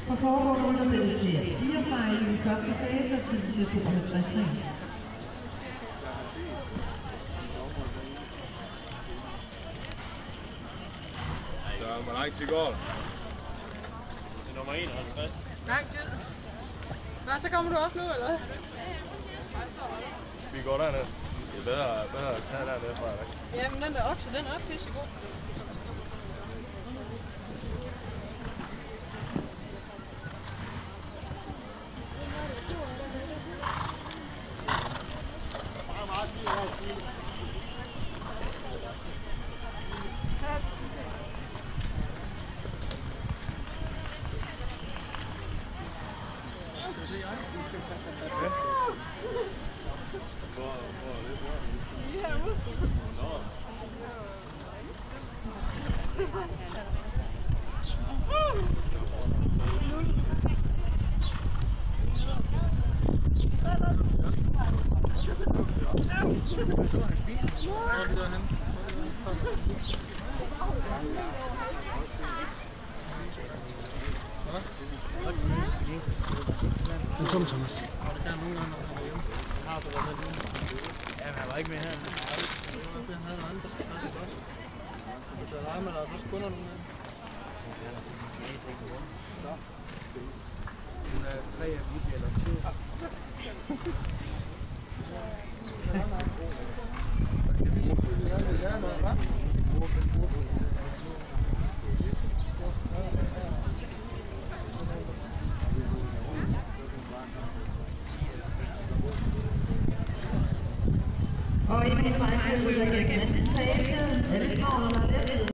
For foregående runder debuterer 4 fejl i første fase og sidste 52 ring. Hvor lang tid går det? Det er nummer 51. Lang tid. Nå, så kommer du op nu, eller hvad? Vi går derned. Det er bedre at tage dernede fra, ikke? Jamen, den der okse, den er pissegod. En tom Thomas. Der er nogle gange, når han er hjemme. Har du været med nu? Ja, men han var ikke med her. Han havde noget andet, der skal passe også. Så der er man altså også kunder nogle gange. Hun er 3 af dem, eller 2.